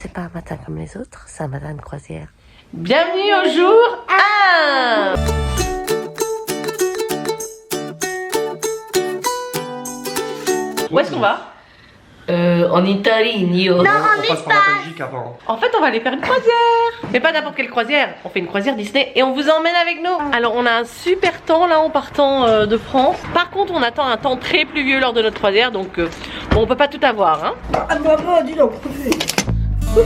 C'est pas un matin comme les autres, c'est un matin de croisière. Bienvenue au jour 1. Où est-ce qu'on va? En Italie, Nio. Non, on passe par la Belgique avant. En fait, on va aller faire une croisière. Mais pas n'importe quelle croisière. On fait une croisière Disney et on vous emmène avec nous. Alors, on a un super temps là en partant de France. Par contre, on attend un temps très pluvieux lors de notre croisière. Donc, bon, on peut pas tout avoir. Hein. Ah, maman, dis donc. Il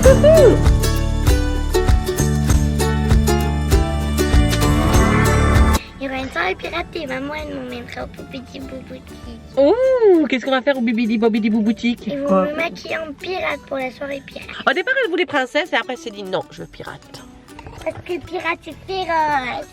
y aura une soirée pirate et maman elle m'emmènera au Boubidi Bouboutique. Ouh, qu'est-ce qu'on va faire au Bibidi Bobidi Bouboutique? Ils vont me maquiller en pirate pour la soirée pirate. Au départ, elle voulait princesse et après, elle s'est dit non, je veux pirate. Parce que pirate c'est féroce.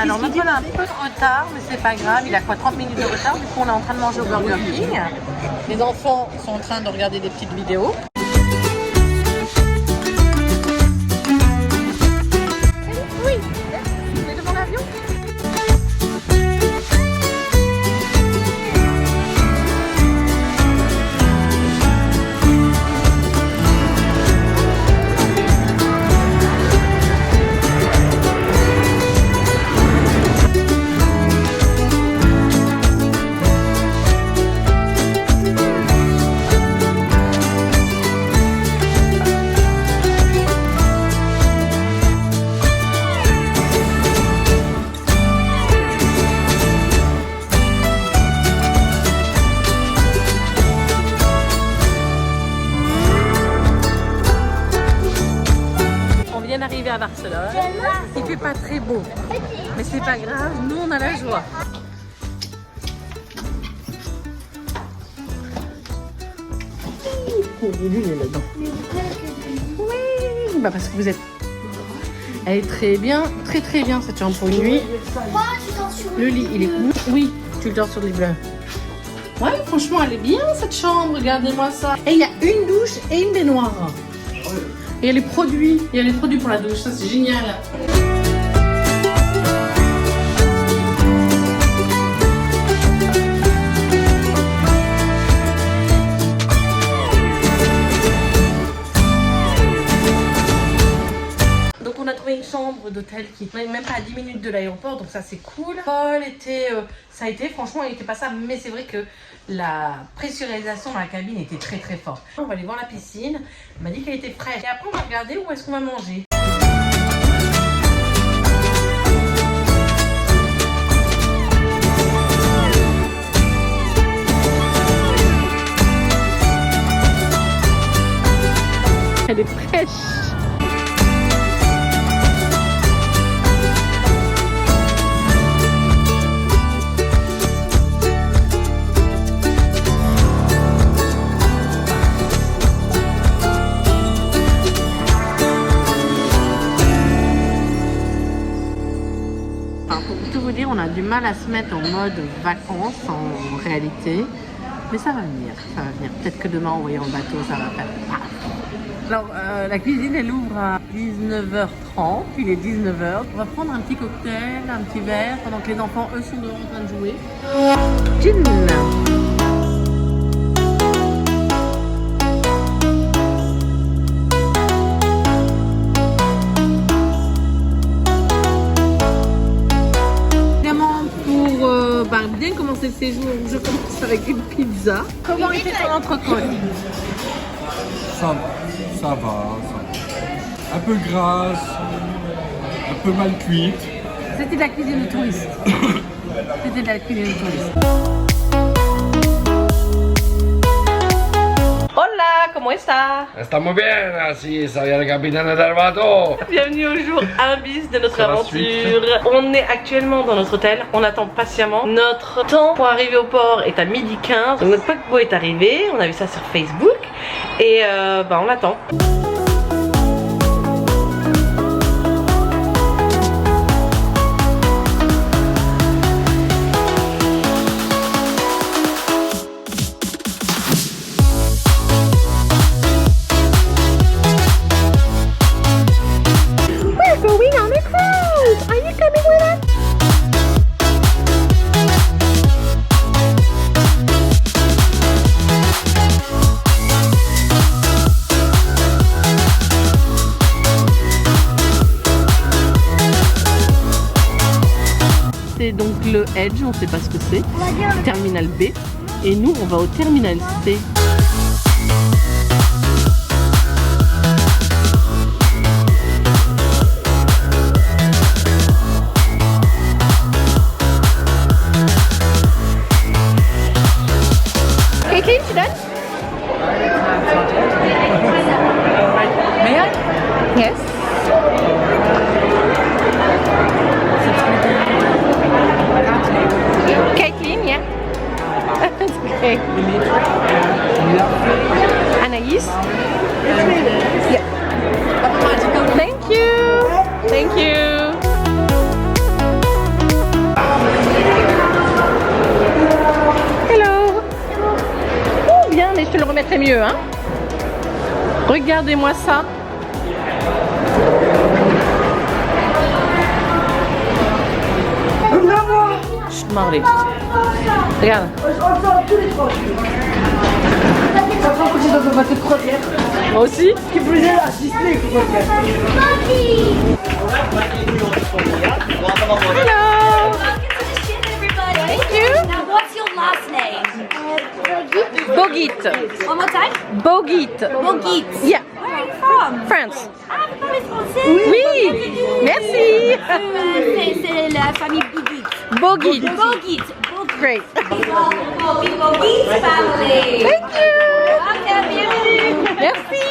Alors notre vol a un peu de retard, mais c'est pas grave, il a quoi 30 minutes de retard, du coup on est en train de manger au Burger King. Les enfants sont en train de regarder des petites vidéos. Oui. Tu es devant l'avion? Arrivé à Barcelone, il fait pas très beau, mais c'est pas grave, nous on a la joie. Oui, bah parce que vous êtes. Elle est très bien cette chambre pour une nuit. Le lit, il est cool. Oui, tu le dors sur le lit blanc. Ouais, franchement, elle est bien cette chambre. Regardez-moi ça. Et il y a une douche et une baignoire. Et il y a les produits pour la douche, ça c'est génial. Donc on a trouvé une chambre d'hôtel qui n'est même pas à 10 minutes de l'aéroport, donc ça c'est cool. Paul était, ça a été, franchement il était pas ça, mais c'est vrai que la pressurisation dans la cabine était très très forte. On va aller voir la piscine, elle m'a dit qu'elle était fraîche. Et après on va regarder où est-ce qu'on va manger. Elle est fraîche. Pour tout vous dire, on a du mal à se mettre en mode vacances en réalité, mais ça va venir, Peut-être que demain en voyant le bateau, ça va faire paf. Alors la cuisine elle ouvre à 19h30, il est 19h. On va prendre un petit cocktail, un petit verre, pendant que les enfants eux sont dehors en train de jouer. Gin. Bien commencer le séjour, je commence avec une pizza. Comment était ton entrecôte? Ça va. Un peu grasse, un peu mal cuite. C'était de la cuisine de touriste. Hola, comment está? Estamos bien, así sabía el capitán del bateau. Bienvenue au jour 1 bis de notre aventure. On est actuellement dans notre hôtel, on attend patiemment. Notre temps pour arriver au port est à 12h15. Donc notre paquebot est arrivé, on a vu ça sur Facebook et on l'attend. c'est donc le Edge, on ne sait pas ce que c'est. Terminal B. Et nous, on va au terminal C. Caitlin, tu donnes? May I? Yes. Caitlin, yeah. It's okay. Anaïs? Yeah. Thank you. Thank you. Hello. Oh, bien, mais je te le remettrai mieux, hein. Regardez-moi ça. Chut, Marley. Regarde. Moi aussi. Qui plus est à Disney, il faut faire. Hello. Thank you. Now, what's your last name? Bogit. One more time. Bogit. Bogit. Yeah. Where are you from? France. Ah, vous parlez français? Oui. Merci. C'est la famille Bogit. Bogit. Bogit. Great. Bogit family. Thank you. Okay, bienvenue. Merci.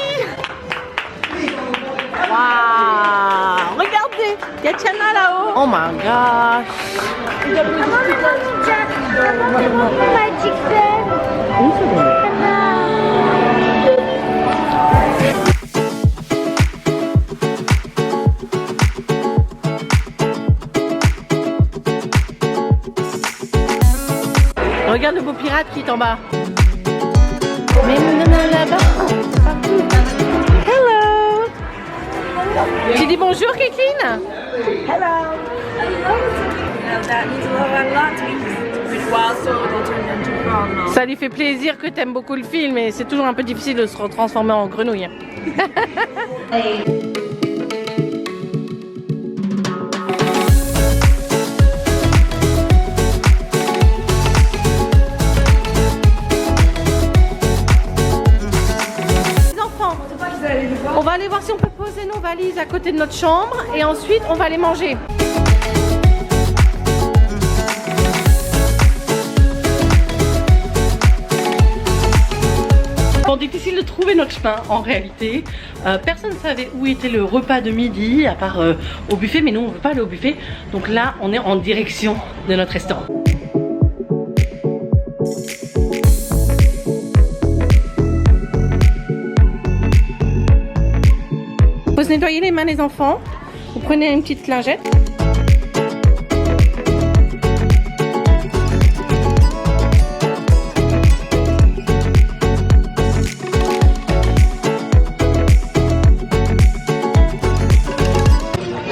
Waouh. Regardez. Il y a Tiana là-haut. Oh my gosh. Magic pen. Regarde le beau pirate qui est en bas. Mais là-bas. Hello. Tu dis bonjour, Caitlin? Ça lui fait plaisir que tu aimes beaucoup le film, mais c'est toujours un peu difficile de se transformer en grenouille. On va aller voir si on peut poser nos valises à côté de notre chambre et ensuite on va aller manger. Bon, difficile de trouver notre chemin en réalité. Personne ne savait où était le repas de midi à part au buffet, mais nous on ne veut pas aller au buffet. Donc là on est en direction de notre restaurant. Faut se nettoyer les mains les enfants. Vous prenez une petite lingette.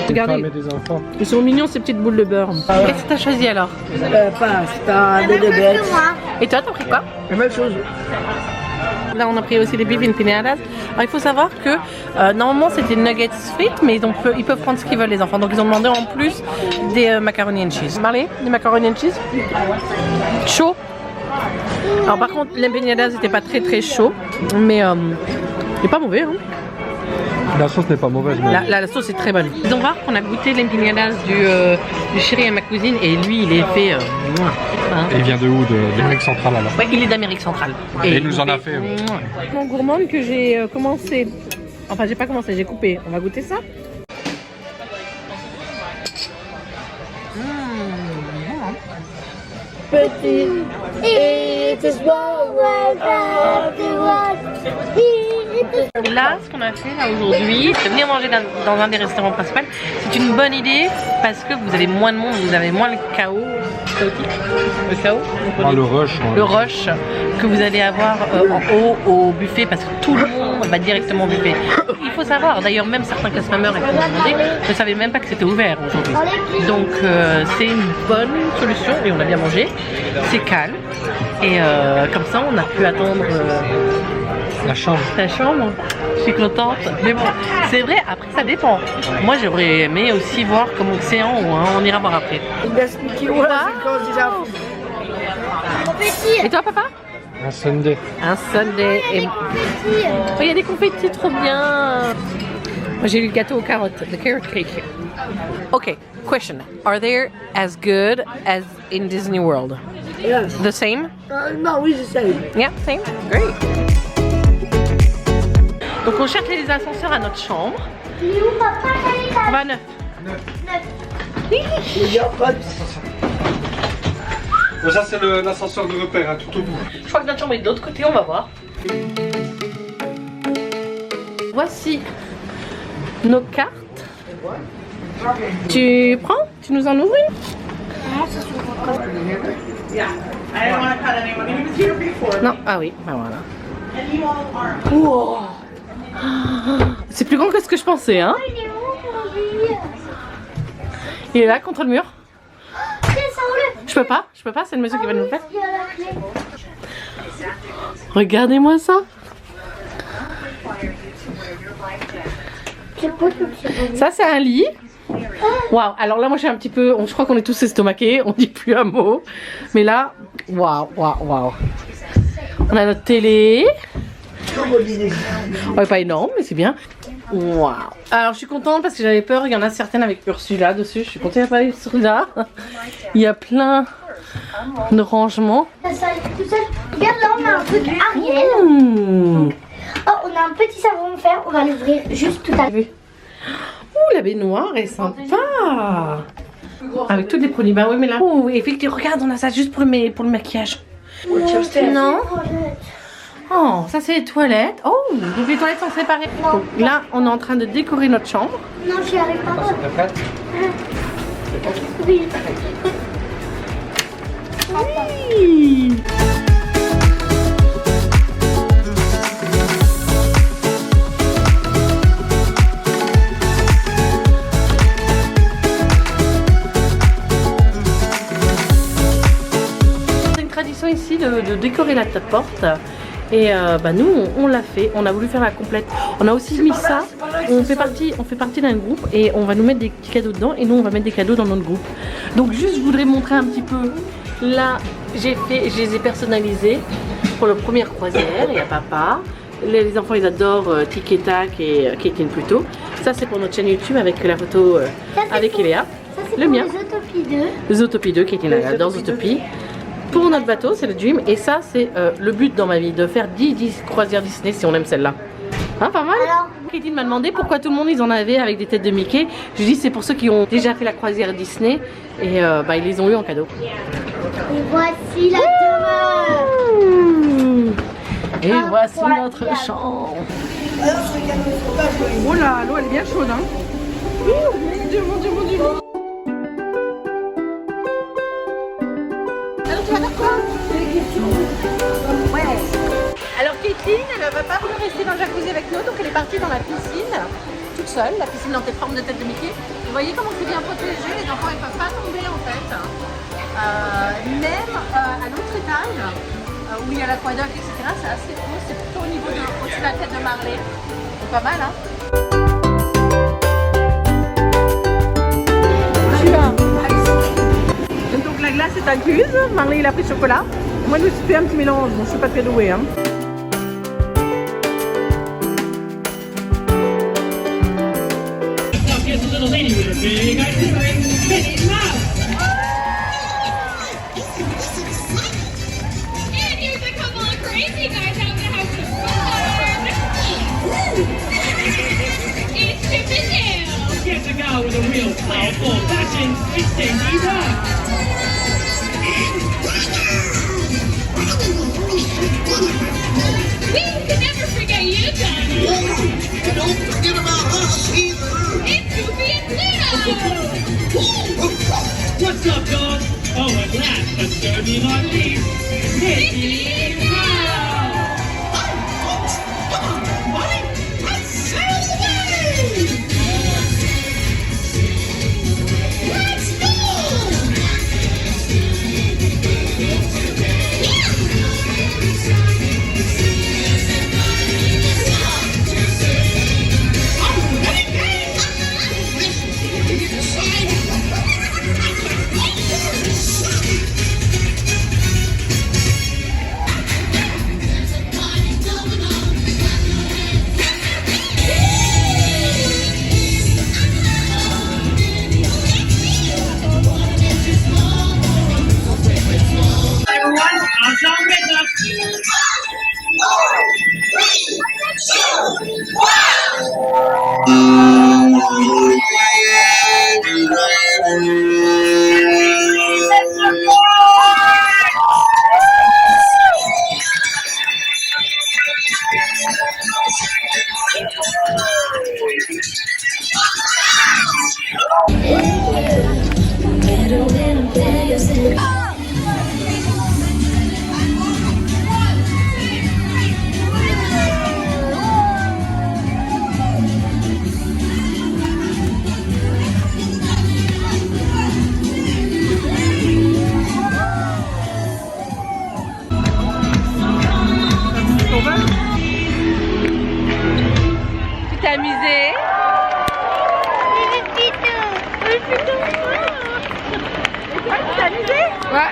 Regardez, des enfants. ils sont mignons ces petites boules de beurre. Qu'est-ce que t'as choisi alors? Pasta, des bêtes. Et toi t'as pris quoi? La même chose. Là on a pris aussi des beef empanadas. Alors il faut savoir que normalement c'était nuggets frites, mais ils peuvent prendre ce qu'ils veulent les enfants. Donc ils ont demandé en plus des macaroni and cheese. Marley, des macaroni and cheese? Chaud. Alors par contre l'empanadas n'était pas très chaud, mais il n'est pas mauvais hein. La sauce n'est pas mauvaise. Mais... La sauce est très bonne. Ils ont voir qu'on a goûté l'empanadas du chéri à ma cousine et lui il est fait... hein. Et il vient de où? D'Amérique centrale alors? Ouais, il est d'Amérique centrale. Et il nous en a fait. Mon gourmande que j'ai commencé. Enfin j'ai pas commencé, j'ai coupé. On va goûter ça. Petit. It is what Là, ce qu'on a fait là aujourd'hui, c'est venir manger dans un des restaurants principaux. C'est une bonne idée parce que vous avez moins de monde, vous avez moins le chaos. Le chaos? Ah, le rush. Ouais. Le rush que vous allez avoir en haut au buffet parce que tout le monde va directement au buffet. Il faut savoir, d'ailleurs même certains cast members ne savaient même pas que c'était ouvert aujourd'hui. Donc c'est une bonne solution et on a bien mangé. C'est calme et comme ça on a pu attendre la chambre. La chambre. Je suis contente. Mais bon, c'est vrai, après ça dépend. Moi j'aurais aimé aussi voir comme Océan où hein, on ira voir après. best Mickey was because he's out. Et toi, papa? Un Sunday. Un Sunday. Et... Oh, il y a des confettis, trop bien. Moi, j'ai eu le gâteau aux carottes, the carrot cake. Okay, question. Are they as good as in Disney World? Yes. The same? No, we the same. Yeah, same. Great. Donc, on cherche les ascenseurs à notre chambre. Il est où, papa? On va à 9. Bon, ça, c'est l'ascenseur de repère, hein, tout au bout. Je crois que notre chambre est de l'autre côté, on va voir. Voici nos cartes. Tu prends? Tu nous en ouvres une? Non, ah oui, ben voilà. Wow. C'est plus grand que ce que je pensais, hein? Il est là contre le mur. Je peux pas, c'est le monsieur qui va nous le faire. Regardez-moi ça. Ça c'est un lit. Waouh, alors là moi j'ai un petit peu, je crois qu'on est tous estomaqués, on dit plus un mot. Mais là, waouh, waouh, waouh. On a notre télé. Ouais, pas énorme, mais c'est bien. Waouh. Alors je suis contente parce que j'avais peur, il y en a certaines avec Ursula dessus. Je suis contente, il n'y a pas Ursula. Il y a plein de rangements. Regarde là, on a un truc Ariel. Oh, on a un petit savon de fer, on va l'ouvrir juste tout à l'heure. Ouh, la baignoire est sympa. Avec tous les produits. Bah oui, mais là. Oh, effectivement, regarde, on a ça juste pour le maquillage. Non. Oh, ça c'est les toilettes. Oh, donc les toilettes sont séparées. Donc là, on est en train de décorer notre chambre. Non, j'y arrive pas. T'es prête? Oui. Oui. C'est une tradition ici de décorer la porte. Et bah nous on l'a fait, on a voulu faire la complète. On a aussi mis ça, on fait partie d'un groupe et on va nous mettre des petits cadeaux dedans et nous on va mettre des cadeaux dans notre groupe. Donc juste je voudrais montrer un petit peu. Là je les ai personnalisés pour la première croisière, il y a papa. Les enfants ils adorent Tic et Tac et Caitlin plutôt. Ça c'est pour notre chaîne YouTube avec la photo avec Eléa. Le mien. Zootopie 2. Zootopie 2, Caitlin adore Zootopie. Pour notre bateau, c'est le Dream. Et ça, c'est le but dans ma vie, de faire 10 croisières Disney si on aime celle-là. Hein, pas mal. Caitlin m'a demandé pourquoi tout le monde ils en avait avec des têtes de Mickey. Je lui ai dit c'est pour ceux qui ont déjà fait la croisière Disney. Et bah, ils les ont eu en cadeau. Et voici la demeure. Et voici notre chambre. Oh là, l'eau elle est bien chaude, hein. Mon Dieu, mon Dieu, mon Dieu. Alors Caitlin, elle ne va pas vouloir rester dans le jacuzzi avec nous, donc elle est partie dans la piscine, toute seule, la piscine en forme de tête de Mickey. Vous voyez comment c'est bien protégé, les enfants ils ne peuvent pas tomber en fait. Même à l'autre étage, où il y a l'aquadoc, etc., c'est assez haut, c'est plutôt au niveau au-dessus de la tête de Marley. C'est pas mal, hein. Donc la glace est incluse, Marley il a pris le chocolat. Moi je me suis fait un petit mélange, bon je suis pas très douée hein. What's up, dog? Oh, at last, but certainly not least, Mickey Mouse! Hi, folks! Come on, everybody! Let's sail away! Let's go! All ready, guys? amusé? Tu t'es amusé? Ouais.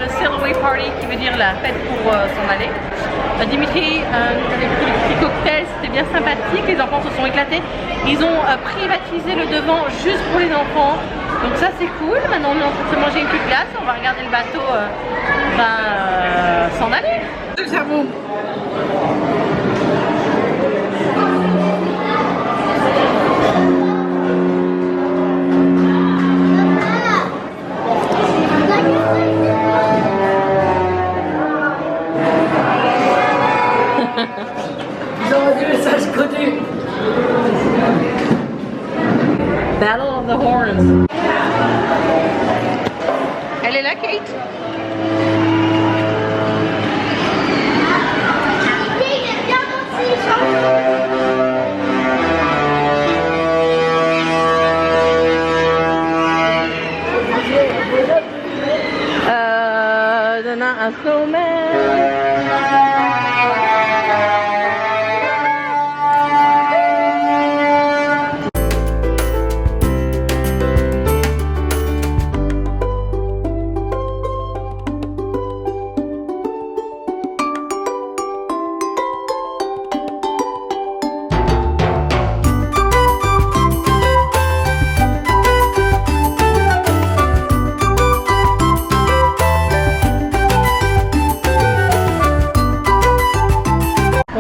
Le Sailaway Party qui veut dire la fête pour s'en aller. Dimitri nous avait pris des petits cocktails, c'était bien sympathique, les enfants se sont éclatés. Ils ont privatisé le devant juste pour les enfants. Donc ça c'est cool, maintenant on est en train de se manger une petite glace, on va regarder le bateau s'en aller. J'avoue. Ils ont dit le message connu. Battle of the Horns. Elle est là, Kate? Un snowman.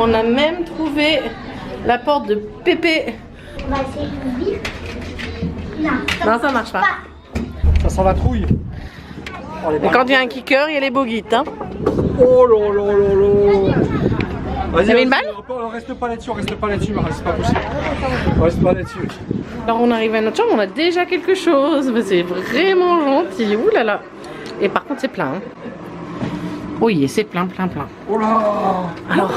On a même trouvé la porte de Pépé. On va essayer de l'ouvrir. Non, Non, ça marche pas. Ça sent la trouille. Oh, Et quand il y a un kicker, il y a les bogies. Hein. Oh là là là là. Vas-y, Vous avez une balle? Reste pas là-dessus, Marie, c'est pas possible. Reste pas là-dessus. Alors on arrive à notre chambre, on a déjà quelque chose. C'est vraiment gentil. Ouh là là. Et par contre c'est plein. Hein. Oui, c'est plein. Oh là. Alors,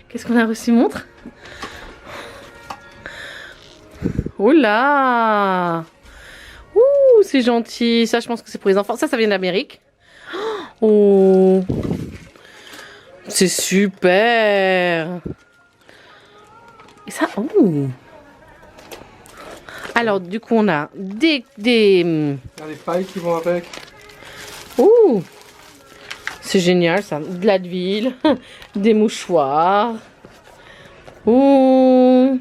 qu'est-ce qu'on a reçu, montre? Oh là. Ouh, c'est gentil. Ça, je pense que c'est pour les enfants. Ça vient d'Amérique. Oh. C'est super. Et ça, oh. Alors, du coup, on a des... Il y a des pailles qui vont avec. Ouh. C'est génial ça, de la d'huile, des mouchoirs. Ouh.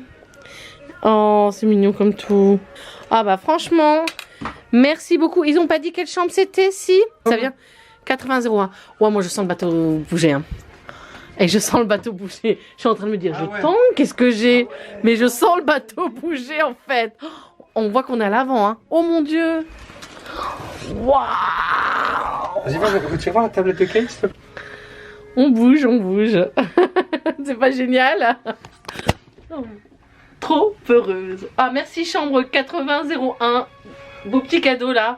Oh, c'est mignon comme tout. Ah bah franchement, merci beaucoup. Ils ont pas dit quelle chambre c'était, si? Ça vient 80-01. Ouais, moi je sens le bateau bouger. Hein. Et je sens le bateau bouger. Je suis en train de me dire, je tangue, qu'est-ce que j'ai? Mais je sens le bateau bouger en fait. On voit qu'on est à l'avant. Hein. Oh mon Dieu. Waouh. Vas-y, tu vas voir la tablette de Kate, s'il te plaît. On bouge. C'est pas génial? Trop heureuse. Ah, merci chambre 80-01. Beau petit cadeau là.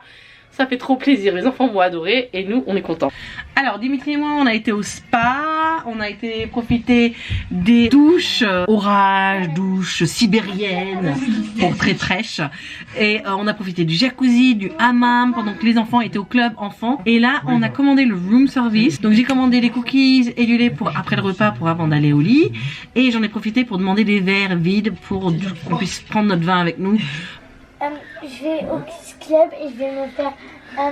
Ça fait trop plaisir. Les enfants vont adorer et nous, on est contents. Alors, Dimitri et moi, on a été au spa. On a été profiter des douches orage, douches sibériennes pour très fraîches. Et on a profité du jacuzzi, du hammam pendant que les enfants étaient au club enfants. Et là, on a commandé le room service. Donc, j'ai commandé des cookies et du lait pour après le repas pour avant d'aller au lit. Et j'en ai profité pour demander des verres vides pour qu'on puisse prendre notre vin avec nous. Je vais au Kids Club et je vais me faire un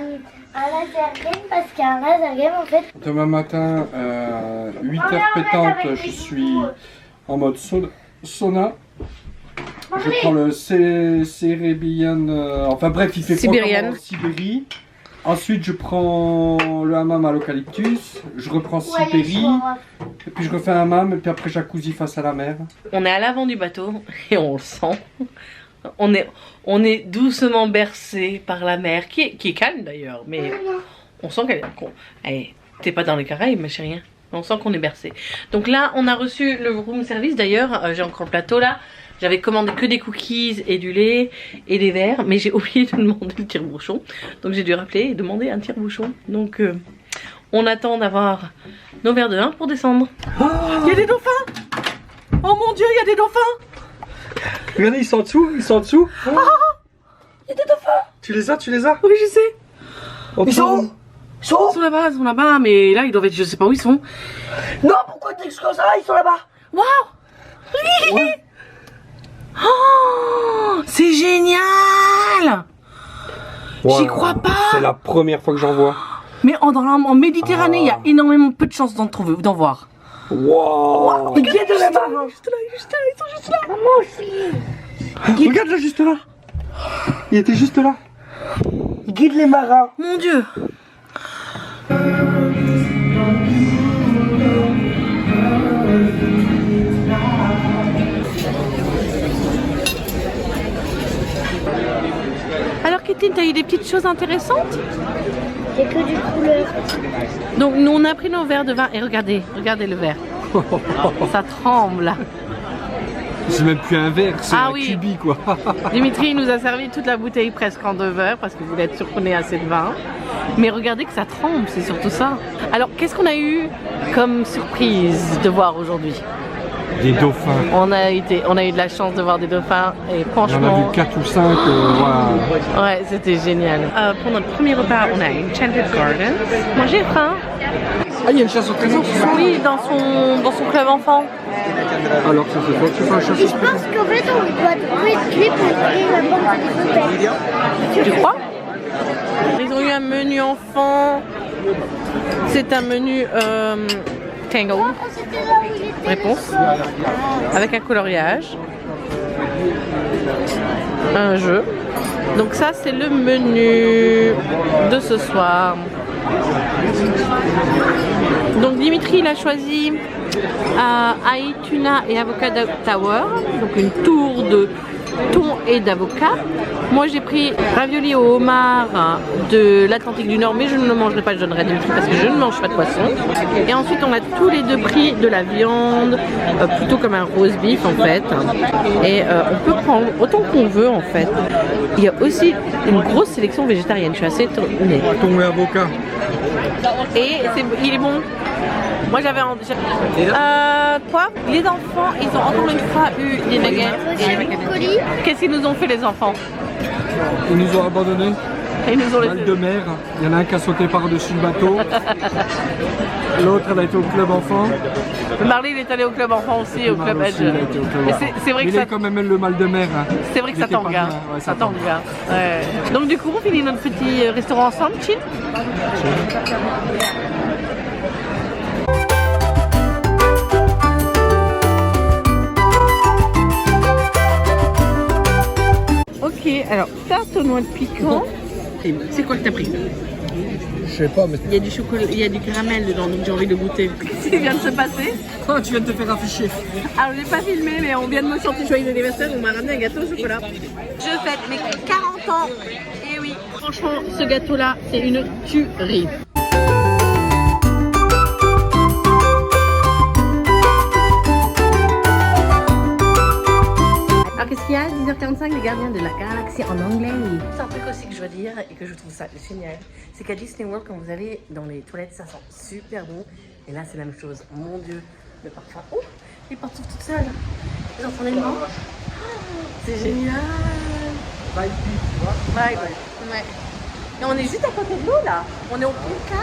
laser game parce qu'un laser game en fait. Demain matin, 8h pétante, je suis en mode sauna. Je prends le Cérébien, enfin bref, il fait froid en Sibérie. Ensuite, je prends le hammam à l'eucalyptus, je reprends Sibérie, et puis je refais un hammam, et puis après jacuzzi face à la mer. On est à l'avant du bateau et on le sent. On est doucement bercé par la mer, qui est calme d'ailleurs, mais on sent qu'elle est... T'es pas dans les Caraïbes, ma chérie, hein. On sent qu'on est bercé. Donc là, on a reçu le room service d'ailleurs, j'ai encore le plateau là. J'avais commandé que des cookies et du lait et des verres, mais j'ai oublié de demander le tire-bouchon. Donc j'ai dû rappeler et demander un tire-bouchon. Donc on attend d'avoir nos verres de vin pour descendre. Il y a des dauphins! Oh mon Dieu, il y a des dauphins! Regardez, ils sont en dessous, il y a des dauphins! Tu les as? Oui, je sais. Ils sont où? Ils sont où? Ils sont là-bas, mais là ils doivent être, je sais pas où ils sont. Non, pourquoi t'es comme ça? Ils sont là-bas. Waouh! Oh, c'est génial! J'y crois pas! C'est la première fois que j'en vois. Mais en Méditerranée, il y a énormément peu de chances d'en trouver, d'en voir. Wow. Il guide les marins. Juste là, ils sont juste là. Maman aussi. Regarde là, juste là. Il était juste là. Il guide les marins. Mon Dieu! Alors Kétine, t'as eu des petites choses intéressantes? J'ai que du couleur. Donc nous on a pris nos verres de vin et regardez le verre. Ça tremble. C'est même plus un verre, c'est Ah un oui. cubi quoi. Dimitri nous a servi toute la bouteille presque en 2 verres parce qu'il voulait être sûr qu'on ait assez de vin. Mais regardez que ça tremble, c'est surtout ça. Alors qu'est-ce qu'on a eu comme surprise de voir aujourd'hui? Des dauphins. On a eu de la chance de voir des dauphins et Il y en franchement... a vu 4 ou 5. Voilà. Ouais, c'était génial. Pour notre premier repas, on a Enchanted Garden. Moi j'ai faim. Ah, il y a une chasse au trésor ce soir? Oui, dans son club enfant. Alors, ça c'est quoi? Tu fais un chasse Je au trésor? pense qu'en fait, on doit trouver une clé pour ouvrir la porte des hôtels. Tu crois? Ils ont eu un menu enfant. C'est un menu Tangled. Oh, c'était là où il était. Réponse. Avec un coloriage. Un jeu. Donc ça c'est le menu de ce soir. Donc Dimitri il a choisi ail, tuna et avocado tower. Donc une tour de thon et d'avocat. Moi j'ai pris ravioli au homard de l'Atlantique du Nord, mais je ne le mangerai pas, je donnerai à Dimitri parce que je ne mange pas de poisson. Et ensuite on a tous les deux pris de la viande, plutôt comme un roast beef en fait. Et on peut prendre autant qu'on veut en fait. Il y a aussi une grosse sélection végétarienne, je suis assez étonnée. Thon et avocat. Et il est bon. Moi j'avais envie. Quoi? Les enfants, ils ont encore une fois eu des nuggets. Colis. Qu'est-ce qu'ils nous ont fait les enfants? Ils nous ont abandonnés. Ils nous ont Mal laissé. de mer. Il y en a un qui a sauté par-dessus le bateau. L'autre, elle a été au club enfant. Marley il est allé au club enfant aussi, au club Marley Edge. aussi, il a été au club Et enfant. c'est vrai Mais que il ça. a quand même le mal de mer. Hein. C'est vrai que Il ça était pas tangue, hein. bien, ouais, Ça tangue, hein. Ouais. Donc du coup, on finit notre petit restaurant ensemble, chill. Ok, alors tarte aux noix de piquant. C'est quoi que t'as pris? Je sais pas, mais. Il y a du chocolat, il y a du caramel dedans, donc j'ai envie de goûter. Qu'est-ce qui vient de se passer? Oh, tu viens de te faire afficher. Alors j'ai pas filmé, mais on vient de me chanter joyeux anniversaire, on m'a ramené un gâteau au chocolat. Je fête mes 40 ans. Et oui, franchement, ce gâteau-là, c'est une tuerie. Alors qu'est-ce qu'il y a? 10h45, les gardiens de la galaxie en anglais. C'est un truc aussi que je dois dire et que je trouve ça génial. C'est qu'à Disney World, quand vous allez dans les toilettes, ça sent super bon. Et là, c'est la même chose. Mon Dieu, le parfum. Oh, les portes s'ouvrent toutes seules. Vous entendez le vent? C'est génial. Ouais. Et on est juste à côté de l'eau là. On est au pont 4.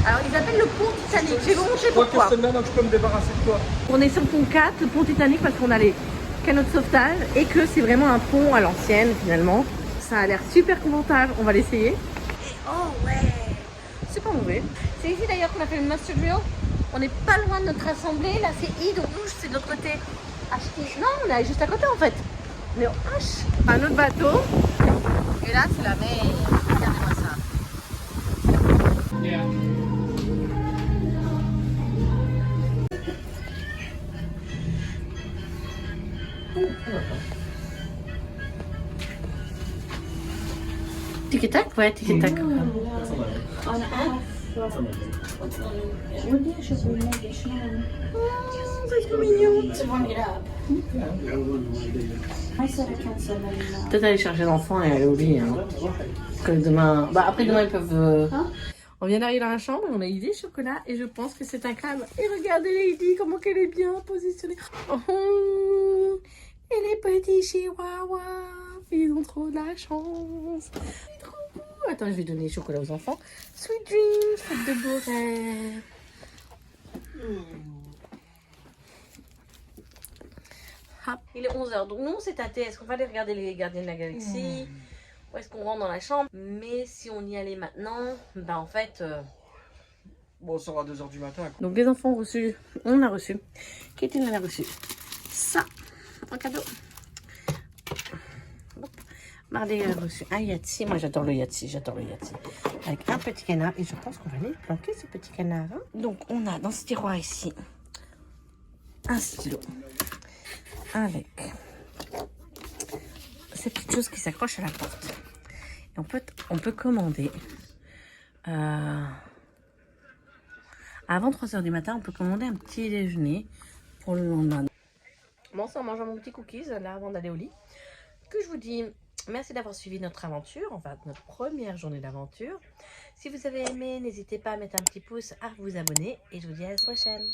Alors ils appellent le pont Titanic. Je vais vous montrer pourquoi. Maintenant que je peux me débarrasser de toi. On est sur le pont 4, le pont Titanic, parce qu'on a les canaux de sauvetage et que c'est vraiment un pont à l'ancienne finalement. Ça a l'air super confortable. On va l'essayer. Oh ouais. C'est pas mauvais. C'est ici d'ailleurs qu'on a fait le Master Drill. On n'est pas loin de notre assemblée. Là c'est I, donc nous c'est de l'autre côté. H. Non, on est juste à côté en fait. On est au H. Un autre bateau. Et là c'est la mer. Regardez-moi ça. Tic et tac, ouais, tic et tac. C'est trop mignon. Peut-être aller chercher l'enfant et aller au lit. Hein. Parce que demain... Bah après demain ils peuvent... On vient d'arriver dans la chambre et on a eu des chocolats et je pense que c'est un crâne. Et regardez Lady, comment qu'elle est bien positionnée. Oh, et les petits chihuahuas, ils ont trop de la chance. Trop beau. Attends, je vais donner le chocolat aux enfants. Sweet dreams, faites de beaux rêves. Hop, il est 11h. Donc nous, on s'est tâté. Est-ce qu'on va aller regarder les Gardiens de la Galaxie ou est-ce qu'on rentre dans la chambre? Mais si on y allait maintenant, ben en fait... Bon, on sera à 2h du matin. Donc les enfants ont reçu, on a reçu, Katie en a reçu ça en cadeau. Marley a reçu un Yahtzee, moi j'adore le Yahtzee, avec un petit canard et je pense qu'on va aller le planquer ce petit canard. Hein. Donc on a dans ce tiroir ici un stylo avec ces petites choses qui s'accrochent à la porte. Et on peut commander. Avant 3h du matin, on peut commander un petit déjeuner pour le lendemain. Bon, ça, en mangeant mon petit cookies là avant d'aller au lit. Que je vous dis merci d'avoir suivi notre aventure, enfin notre première journée d'aventure. Si vous avez aimé, n'hésitez pas à mettre un petit pouce, à vous abonner et je vous dis à la prochaine.